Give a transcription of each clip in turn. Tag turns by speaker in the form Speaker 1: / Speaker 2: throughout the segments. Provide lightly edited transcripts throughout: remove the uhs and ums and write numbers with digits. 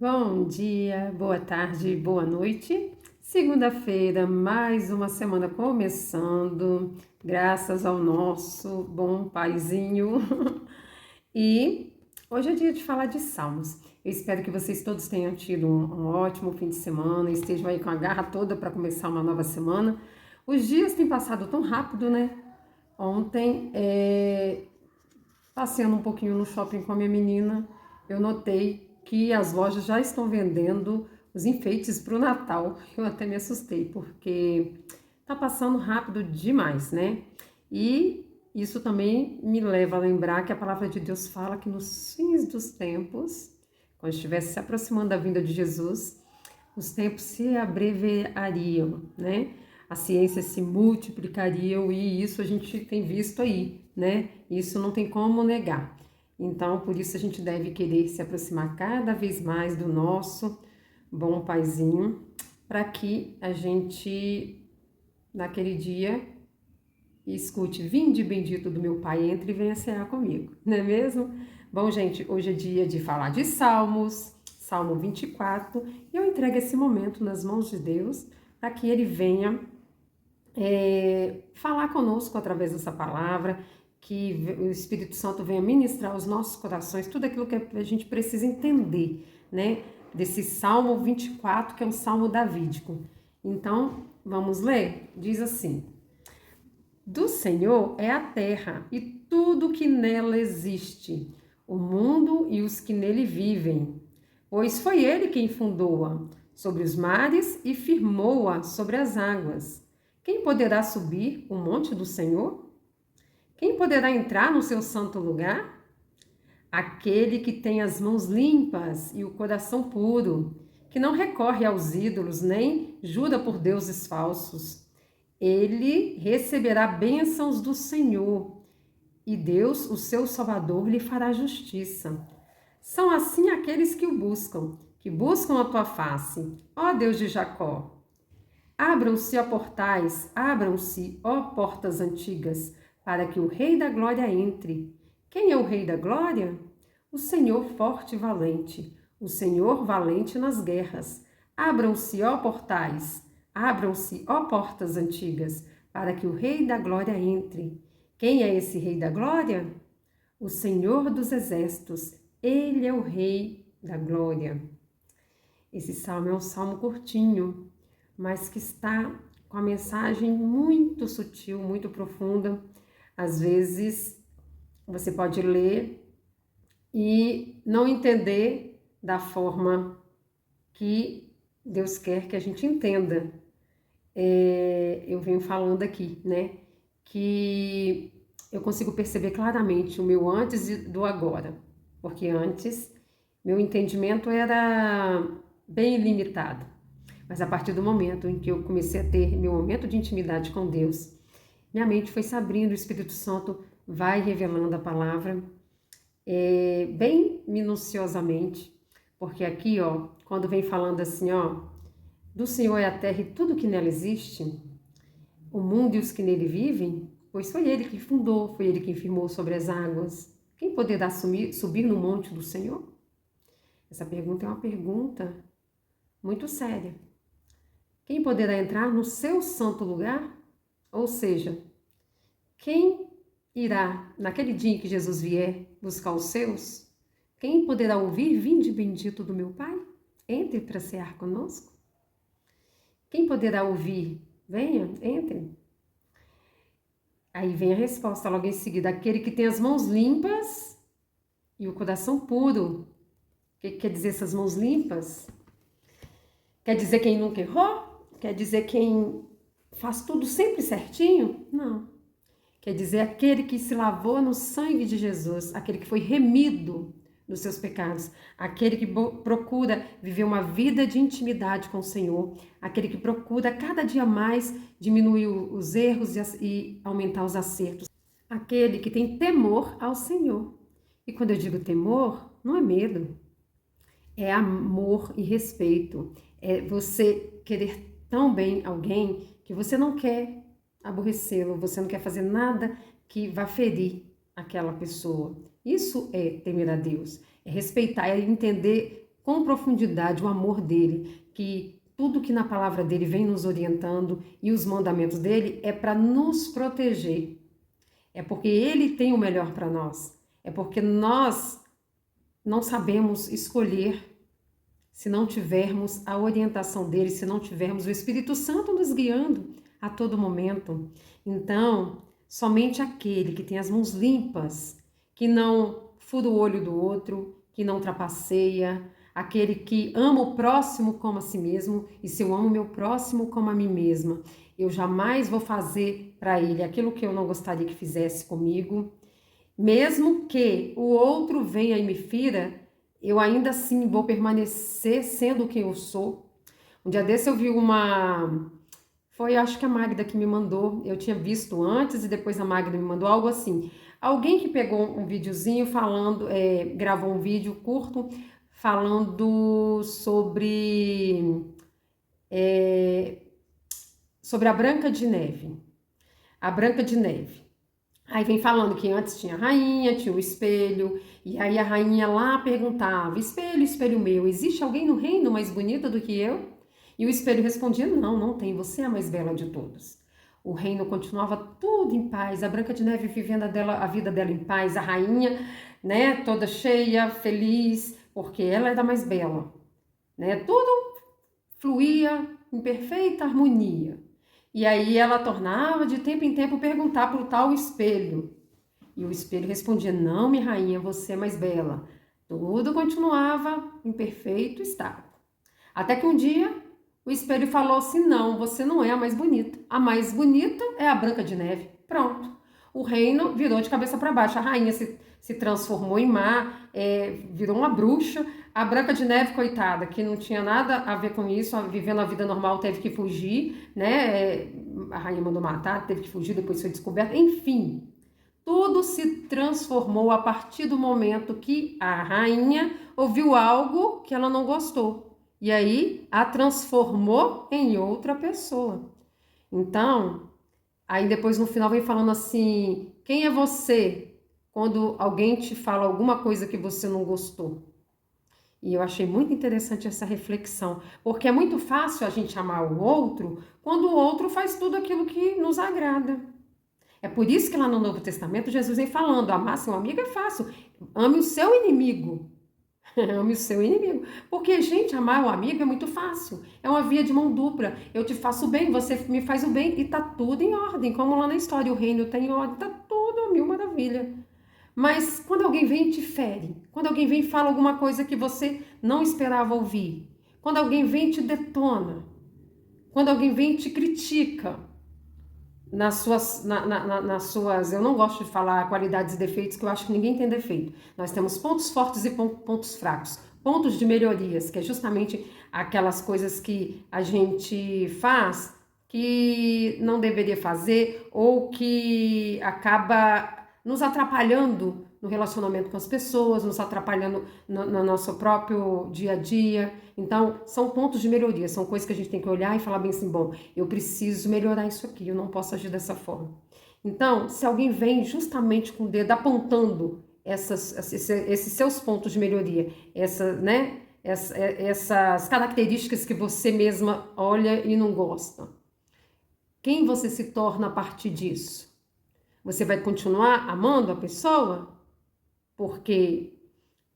Speaker 1: Bom dia, boa tarde, boa noite. Segunda-feira, mais uma semana começando, graças ao nosso bom paizinho. E hoje é dia de falar de Salmos. Eu espero que vocês todos tenham tido um ótimo fim de semana, estejam aí com a garra toda para começar uma nova semana. Os dias têm passado tão rápido, né? Ontem, passeando um pouquinho no shopping com a minha menina, eu notei que as lojas já estão vendendo os enfeites para o Natal. Eu até me assustei, porque tá passando rápido demais, né? E isso também me leva a lembrar que a palavra de Deus fala que nos fins dos tempos, quando estivesse se aproximando da vinda de Jesus, os tempos se abreviariam, né? As ciências se multiplicariam e isso a gente tem visto aí, né? Isso não tem como negar. Então, por isso a gente deve querer se aproximar cada vez mais do nosso bom paizinho, para que a gente, naquele dia, escute: vinde bendito do meu pai, entre e venha cear comigo, não é mesmo? Bom, gente, hoje é dia de falar de Salmos, Salmo 24, e eu entrego esse momento nas mãos de Deus, para que Ele venha falar conosco através dessa palavra, que o Espírito Santo venha ministrar aos nossos corações tudo aquilo que a gente precisa entender, né? Desse Salmo 24, que é um salmo davídico. Então, vamos ler? Diz assim: do Senhor é a terra e tudo que nela existe, o mundo e os que nele vivem. Pois foi ele quem fundou-a sobre os mares e firmou-a sobre as águas. Quem poderá subir o monte do Senhor? Quem poderá entrar no seu santo lugar? Aquele que tem as mãos limpas e o coração puro, que não recorre aos ídolos nem jura por deuses falsos. Ele receberá bênçãos do Senhor, e Deus, o seu Salvador, lhe fará justiça. São assim aqueles que buscam a tua face, ó Deus de Jacó. Abram-se, ó portais, abram-se, ó portas antigas, para que o Rei da Glória entre. Quem é o Rei da Glória? O Senhor forte e valente, o Senhor valente nas guerras. Abram-se, ó portais, abram-se, ó portas antigas, para que o Rei da Glória entre. Quem é esse Rei da Glória? O Senhor dos Exércitos, Ele é o Rei da Glória. Esse salmo é um salmo curtinho, mas que está com a mensagem muito sutil, muito profunda. Às vezes você pode ler e não entender da forma que Deus quer que a gente entenda. Eu venho falando aqui, né, que eu consigo perceber claramente o meu antes e do agora, porque antes meu entendimento era bem limitado. Mas a partir do momento em que eu comecei a ter meu momento de intimidade com Deus, minha mente foi se abrindo, o Espírito Santo vai revelando a palavra bem minuciosamente, porque aqui, ó, quando vem falando assim, ó, do Senhor é a terra e tudo que nela existe, o mundo e os que nele vivem, pois foi Ele que fundou, foi Ele que firmou sobre as águas. Quem poderá subir no monte do Senhor? Essa pergunta é uma pergunta muito séria. Quem poderá entrar no seu santo lugar? Ou seja, quem irá, naquele dia em que Jesus vier, buscar os seus? Quem poderá ouvir: vinde bendito do meu Pai? Entre para cear conosco. Quem poderá ouvir: venha, entre. Aí vem a resposta logo em seguida: aquele que tem as mãos limpas e o coração puro. O que quer dizer essas mãos limpas? Quer dizer quem nunca errou? Quer dizer quem faz tudo sempre certinho? Não. Quer dizer aquele que se lavou no sangue de Jesus, aquele que foi remido dos seus pecados, aquele que procura viver uma vida de intimidade com o Senhor, aquele que procura cada dia mais diminuir os erros e aumentar os acertos, aquele que tem temor ao Senhor. E quando eu digo temor, não é medo, é amor e respeito, é você querer tão bem alguém que você não quer aborrecê-lo, você não quer fazer nada que vá ferir aquela pessoa. Isso é temer a Deus, é respeitar, é entender com profundidade o amor dele, que tudo que na palavra dele vem nos orientando e os mandamentos dele é para nos proteger. É porque ele tem o melhor para nós. É porque nós não sabemos escolher se não tivermos a orientação dele, se não tivermos o Espírito Santo nos guiando a todo momento. Então, somente aquele que tem as mãos limpas, que não fura o olho do outro, que não trapaceia, aquele que ama o próximo como a si mesmo, e se eu amo meu próximo como a mim mesma, eu jamais vou fazer para ele aquilo que eu não gostaria que fizesse comigo. Mesmo que o outro venha e me fira, eu ainda assim vou permanecer sendo quem eu sou. Um dia desse eu vi foi acho que a Magda que me mandou, eu tinha visto antes e depois a Magda me mandou algo assim. Alguém que pegou um videozinho falando, gravou um vídeo curto falando sobre a Branca de Neve. A Branca de Neve. Aí vem falando que antes tinha a rainha, tinha o espelho, e aí a rainha lá perguntava: espelho, espelho meu, existe alguém no reino mais bonita do que eu? E o espelho respondia: não, não tem, você é a mais bela de todas. O reino continuava tudo em paz, a Branca de Neve vivendo a vida dela em paz, a rainha, né, toda cheia, feliz, porque ela era a mais bela, né? Tudo fluía em perfeita harmonia. E aí ela tornava de tempo em tempo perguntar para o tal espelho. E o espelho respondia: não, minha rainha, você é mais bela. Tudo continuava em perfeito estado. Até que um dia o espelho falou assim: não, você não é a mais bonita. A mais bonita é a Branca de Neve. Pronto. O reino virou de cabeça para baixo. A rainha se transformou em má, virou uma bruxa. A Branca de Neve, coitada, que não tinha nada a ver com isso, vivendo a vida normal, teve que fugir, né? A rainha mandou matar, teve que fugir, depois foi descoberta. Enfim, tudo se transformou a partir do momento que a rainha ouviu algo que ela não gostou. E aí a transformou em outra pessoa. Então, aí depois no final vem falando assim: quem é você quando alguém te fala alguma coisa que você não gostou? E eu achei muito interessante essa reflexão, porque é muito fácil a gente amar o outro quando o outro faz tudo aquilo que nos agrada. É por isso que lá no Novo Testamento Jesus vem falando: amar seu amigo é fácil, ame o seu inimigo. Ame o seu inimigo. Porque, gente, amar um amigo é muito fácil. É uma via de mão dupla. Eu te faço o bem, você me faz o bem e tá tudo em ordem. Como lá na história, o reino tá em ordem, tá tudo a mil maravilha. Mas quando alguém vem e te fere, quando alguém vem e fala alguma coisa que você não esperava ouvir, quando alguém vem e te detona, quando alguém vem e te critica, nas suas, eu não gosto de falar qualidades e defeitos, que eu acho que ninguém tem defeito. Nós temos pontos fortes e pontos fracos, pontos de melhorias, que é justamente aquelas coisas que a gente faz que não deveria fazer ou que acaba nos atrapalhando no relacionamento com as pessoas, nos atrapalhando no nosso próprio dia a dia. Então, são pontos de melhoria, são coisas que a gente tem que olhar e falar bem assim: bom, eu preciso melhorar isso aqui, eu não posso agir dessa forma. Então, se alguém vem justamente com o dedo apontando esses seus pontos de melhoria, essas características que você mesma olha e não gosta, quem você se torna a partir disso? Você vai continuar amando a pessoa? Porque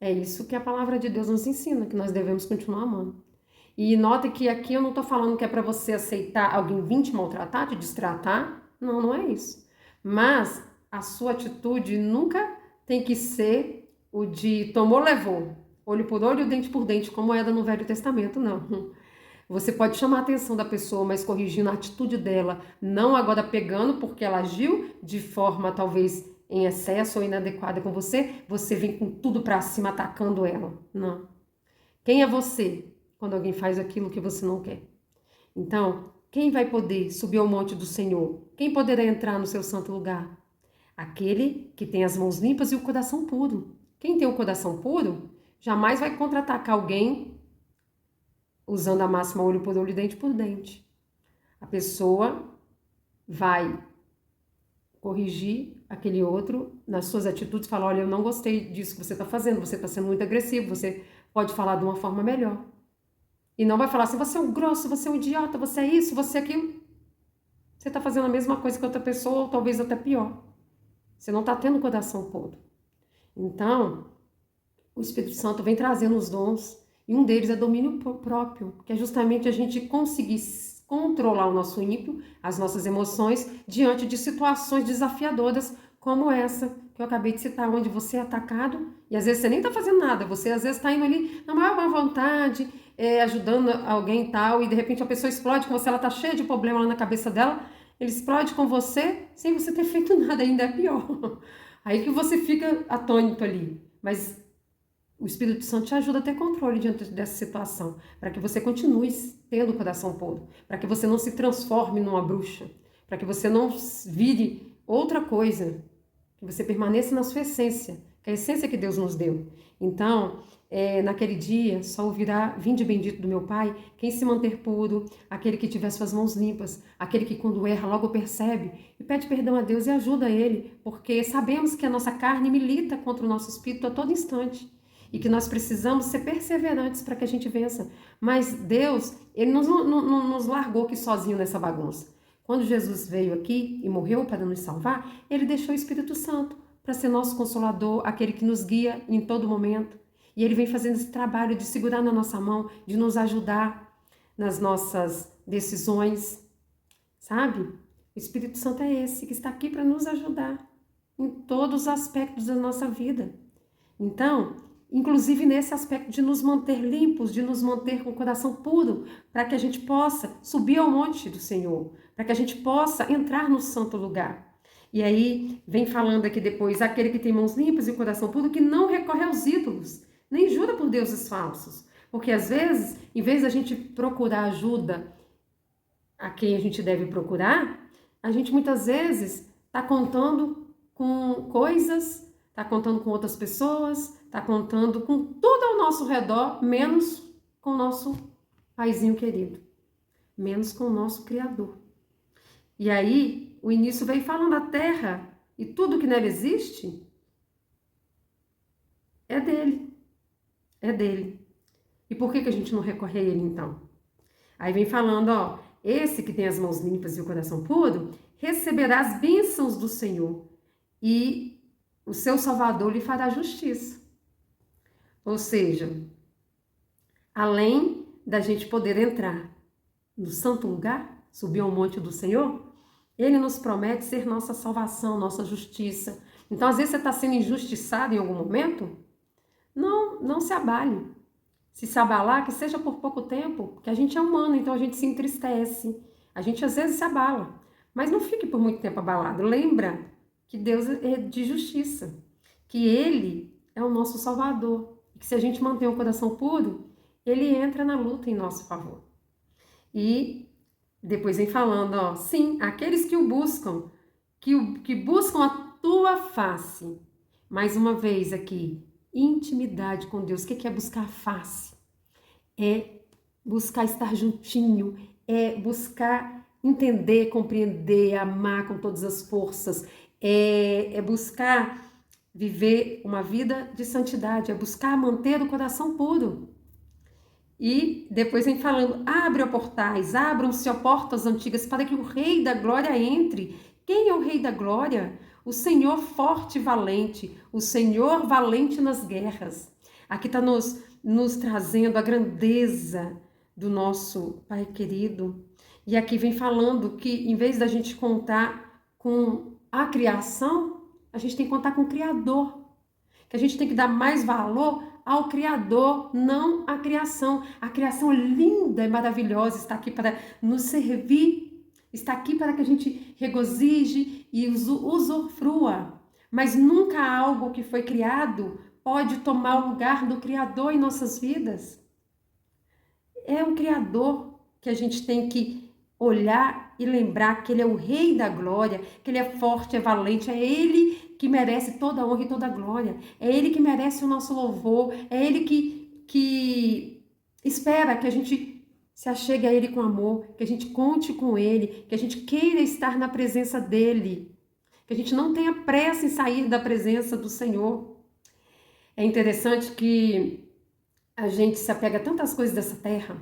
Speaker 1: é isso que a palavra de Deus nos ensina, que nós devemos continuar amando. E note que aqui eu não estou falando que é para você aceitar alguém vir te maltratar, te destratar. Não, não é isso. Mas a sua atitude nunca tem que ser o de tomou, levou. Olho por olho, dente por dente, como era no Velho Testamento, não. Você pode chamar a atenção da pessoa, mas corrigindo a atitude dela, não agora pegando porque ela agiu de forma talvez em excesso ou inadequada com você, você vem com tudo para cima atacando ela. Não. Quem é você quando alguém faz aquilo que você não quer? Então, quem vai poder subir ao monte do Senhor? Quem poderá entrar no seu santo lugar? Aquele que tem as mãos limpas e o coração puro. Quem tem o coração puro jamais vai contra-atacar alguém usando a máxima olho por olho, dente por dente. A pessoa vai corrigir aquele outro nas suas atitudes, falar: olha, eu não gostei disso que você está fazendo, você está sendo muito agressivo, você pode falar de uma forma melhor. E não vai falar assim, você é um grosso, você é um idiota, você é isso, você é aquilo. Você está fazendo a mesma coisa que outra pessoa, ou talvez até pior. Você não está tendo coração puro. Então, o Espírito Santo vem trazendo os dons, e um deles é domínio próprio, que é justamente a gente conseguir controlar o nosso ímpio, as nossas emoções, diante de situações desafiadoras como essa que eu acabei de citar, onde você é atacado, e às vezes você nem está fazendo nada, você às vezes está indo ali na maior boa vontade, ajudando alguém e tal, e de repente a pessoa explode com você, ela está cheia de problema lá na cabeça dela, ele explode com você, sem você ter feito nada, ainda é pior. Aí que você fica atônito ali, mas o Espírito Santo te ajuda a ter controle diante dessa situação, para que você continue tendo o coração puro, para que você não se transforme numa bruxa, para que você não vire outra coisa, que você permaneça na sua essência, que é a essência que Deus nos deu. Então, naquele dia, só ouvirá, vinde bendito do meu Pai, quem se manter puro, aquele que tiver suas mãos limpas, aquele que quando erra logo percebe e pede perdão a Deus e ajuda ele, porque sabemos que a nossa carne milita contra o nosso espírito a todo instante. E que nós precisamos ser perseverantes para que a gente vença. Mas Deus, Ele não nos largou aqui sozinho nessa bagunça. Quando Jesus veio aqui e morreu para nos salvar, Ele deixou o Espírito Santo para ser nosso consolador, aquele que nos guia em todo momento. E Ele vem fazendo esse trabalho de segurar na nossa mão, de nos ajudar nas nossas decisões, sabe? O Espírito Santo é esse que está aqui para nos ajudar em todos os aspectos da nossa vida. Então, inclusive nesse aspecto de nos manter limpos, de nos manter com o coração puro, para que a gente possa subir ao monte do Senhor, para que a gente possa entrar no santo lugar. E aí vem falando aqui depois, aquele que tem mãos limpas e o coração puro, que não recorre aos ídolos, nem jura por deuses falsos. Porque às vezes, em vez da gente procurar ajuda a quem a gente deve procurar, a gente muitas vezes está contando com coisas, está contando com outras pessoas, está contando com tudo ao nosso redor, menos com o nosso paizinho querido, menos com o nosso Criador. E aí, o início veio falando da terra e tudo que nela existe é dele, é dele. E por que a gente não recorre a ele então? Aí vem falando, ó, esse que tem as mãos limpas e o coração puro, receberá as bênçãos do Senhor e o seu Salvador lhe fará justiça. Ou seja, além da gente poder entrar no santo lugar, subir ao monte do Senhor, Ele nos promete ser nossa salvação, nossa justiça. Então, às vezes você está sendo injustiçado em algum momento, não se abale. Se abalar, que seja por pouco tempo, porque a gente é humano, então a gente se entristece. A gente às vezes se abala, mas não fique por muito tempo abalado. Lembra que Deus é de justiça, que Ele é o nosso Salvador, e que se a gente mantém o coração puro, Ele entra na luta em nosso favor. E depois vem falando, ó, sim, aqueles que o buscam, que buscam a tua face. Mais uma vez aqui, intimidade com Deus. O que é buscar a face? É buscar estar juntinho, é buscar entender, compreender, amar com todas as forças, é buscar viver uma vida de santidade, é buscar manter o coração puro. E depois vem falando, abre ó portais, abram-se ó portas antigas para que o Rei da Glória entre. Quem é o Rei da Glória? O Senhor forte e valente, o Senhor valente nas guerras. Aqui está nos trazendo a grandeza do nosso Pai querido. E aqui vem falando que em vez da gente contar com a criação, a gente tem que contar com o Criador. Que a gente tem que dar mais valor ao Criador, não à criação. A criação é linda e maravilhosa, está aqui para nos servir, está aqui para que a gente regozije e usufrua. Mas nunca algo que foi criado pode tomar o lugar do Criador em nossas vidas. É o Criador que a gente tem que olhar e lembrar que Ele é o Rei da Glória, que Ele é forte, é valente, é Ele que merece toda a honra e toda a glória, é Ele que merece o nosso louvor, é Ele que espera que a gente se achegue a Ele com amor, que a gente conte com Ele, que a gente queira estar na presença dEle, que a gente não tenha pressa em sair da presença do Senhor. É interessante que a gente se apega a tantas coisas dessa terra,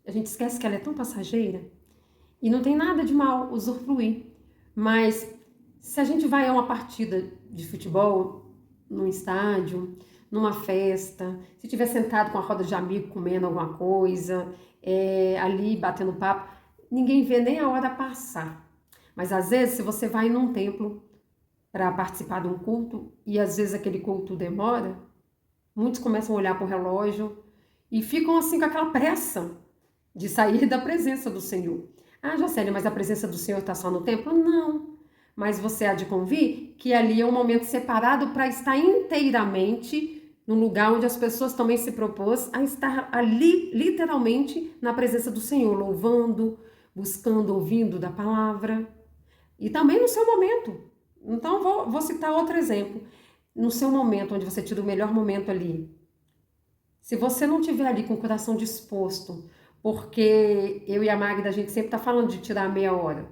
Speaker 1: a gente esquece que ela é tão passageira e não tem nada de mal usufruir. Mas se a gente vai a uma partida de futebol, num estádio, numa festa, se estiver sentado com a roda de amigo comendo alguma coisa, ali batendo papo, ninguém vê nem a hora passar. Mas às vezes, se você vai num templo para participar de um culto e às vezes aquele culto demora, muitos começam a olhar para o relógio e ficam assim com aquela pressa de sair da presença do Senhor. Ah, Jocely, mas a presença do Senhor está só no templo? Não. Mas você há de convir que ali é um momento separado para estar inteiramente num lugar onde as pessoas também se propôs a estar ali, literalmente, na presença do Senhor, louvando, buscando, ouvindo da palavra. E também no seu momento. Então, vou citar outro exemplo. No seu momento, onde você tira o melhor momento ali, se você não estiver ali com o coração disposto, porque eu e a Magda, a gente sempre está falando de tirar meia hora,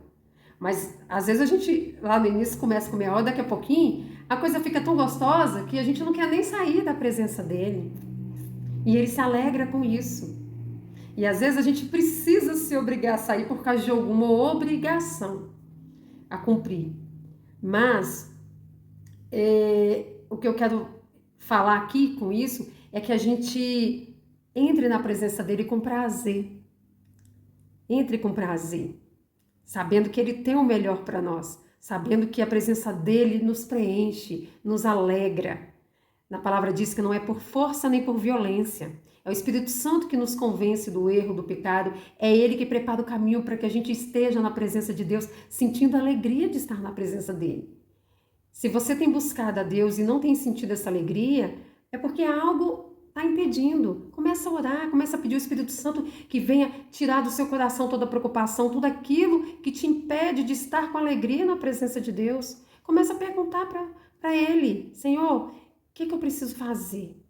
Speaker 1: mas às vezes a gente, lá no início, começa com meia hora, daqui a pouquinho, a coisa fica tão gostosa que a gente não quer nem sair da presença dele. E ele se alegra com isso. E às vezes a gente precisa se obrigar a sair por causa de alguma obrigação a cumprir. Mas o que eu quero falar aqui com isso é que a gente entre na presença dele com prazer. Entre com prazer, sabendo que ele tem o melhor para nós, sabendo que a presença dele nos preenche, nos alegra. Na palavra diz que não é por força nem por violência. É o Espírito Santo que nos convence do erro, do pecado. É ele que prepara o caminho para que a gente esteja na presença de Deus, sentindo a alegria de estar na presença dele. Se você tem buscado a Deus e não tem sentido essa alegria, é porque algo está impedindo. Começa a orar, começa a pedir ao Espírito Santo que venha tirar do seu coração toda a preocupação, tudo aquilo que te impede de estar com alegria na presença de Deus. Começa a perguntar para Ele, Senhor, o que eu preciso fazer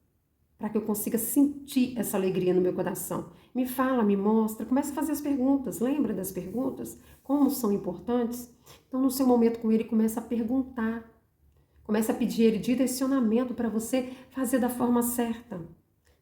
Speaker 1: para que eu consiga sentir essa alegria no meu coração? Me fala, me mostra, começa a fazer as perguntas, lembra das perguntas? Como são importantes? Então, no seu momento com Ele, começa a perguntar. Começa a pedir Ele direcionamento para você fazer da forma certa.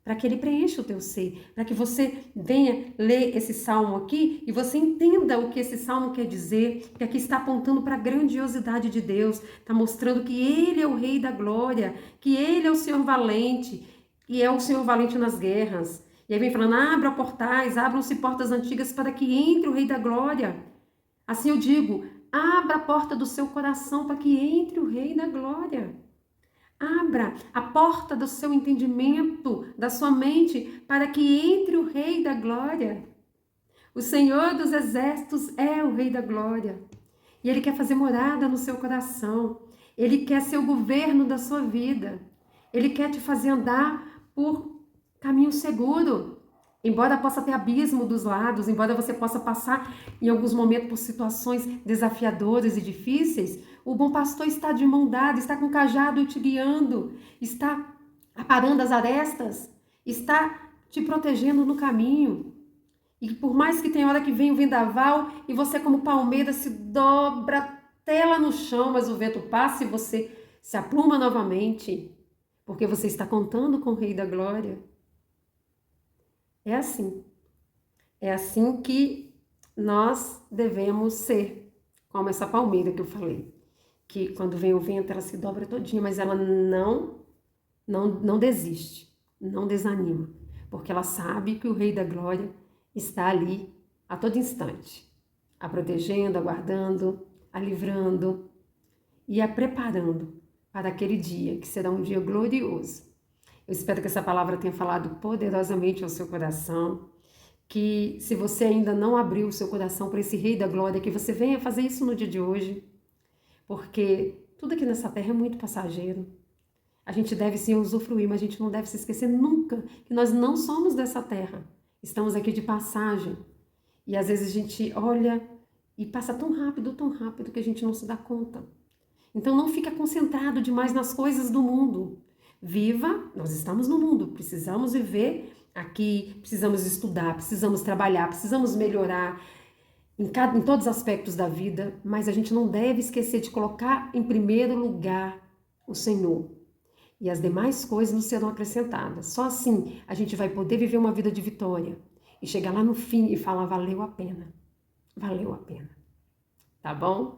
Speaker 1: Para que Ele preencha o teu ser. Para que você venha ler esse salmo aqui e você entenda o que esse salmo quer dizer. Que aqui está apontando para a grandiosidade de Deus. Está mostrando que Ele é o Rei da Glória. Que Ele é o Senhor valente. E é o Senhor valente nas guerras. E aí vem falando, abra portais, abram-se portas antigas para que entre o Rei da Glória. Assim eu digo, abra a porta do seu coração para que entre o Rei da Glória. Abra a porta do seu entendimento, da sua mente, para que entre o Rei da Glória. O Senhor dos Exércitos é o Rei da Glória. E Ele quer fazer morada no seu coração. Ele quer ser o governo da sua vida. Ele quer te fazer andar por caminho seguro. Embora possa ter abismo dos lados, embora você possa passar em alguns momentos por situações desafiadoras e difíceis, o bom pastor está de mão dada, está com o cajado te guiando, está aparando as arestas, está te protegendo no caminho. E por mais que tenha hora que vem o vendaval e você como palmeira se dobra até lá no chão, mas o vento passa e você se apluma novamente, porque você está contando com o Rei da Glória. É assim. É assim que nós devemos ser, como essa palmeira que eu falei. Que quando vem o vento, ela se dobra todinha, mas ela não desiste, não desanima. Porque ela sabe que o Rei da Glória está ali a todo instante. A protegendo, a guardando, a livrando e a preparando para aquele dia, que será um dia glorioso. Eu espero que essa palavra tenha falado poderosamente ao seu coração, que se você ainda não abriu o seu coração para esse Rei da Glória, que você venha fazer isso no dia de hoje, porque tudo aqui nessa terra é muito passageiro. A gente deve sim usufruir, mas a gente não deve se esquecer nunca que nós não somos dessa terra. Estamos aqui de passagem. E às vezes a gente olha e passa tão rápido que a gente não se dá conta. Então não fica concentrado demais nas coisas do mundo. Viva, nós estamos no mundo, precisamos viver aqui, precisamos estudar, precisamos trabalhar, precisamos melhorar em todos os aspectos da vida, mas a gente não deve esquecer de colocar em primeiro lugar o Senhor. e as demais coisas nos serão acrescentadas. Só assim a gente vai poder viver uma vida de vitória e chegar lá no fim e falar: valeu a pena, valeu a pena. Tá bom?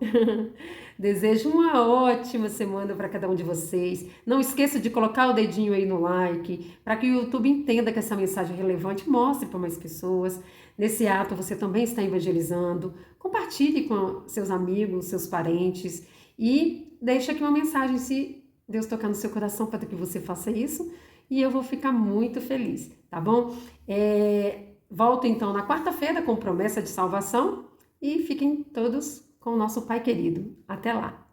Speaker 1: Desejo uma ótima semana para cada um de vocês. Não esqueça de colocar o dedinho aí no like, para que o YouTube entenda que essa mensagem é relevante e mostre para mais pessoas. Nesse ato você também está evangelizando. Compartilhe com seus amigos, seus parentes e deixe aqui uma mensagem se Deus tocar no seu coração para que você faça isso. E eu vou ficar muito feliz, tá bom? Volto então na quarta-feira com promessa de salvação e fiquem todos com o nosso Pai querido. Até lá!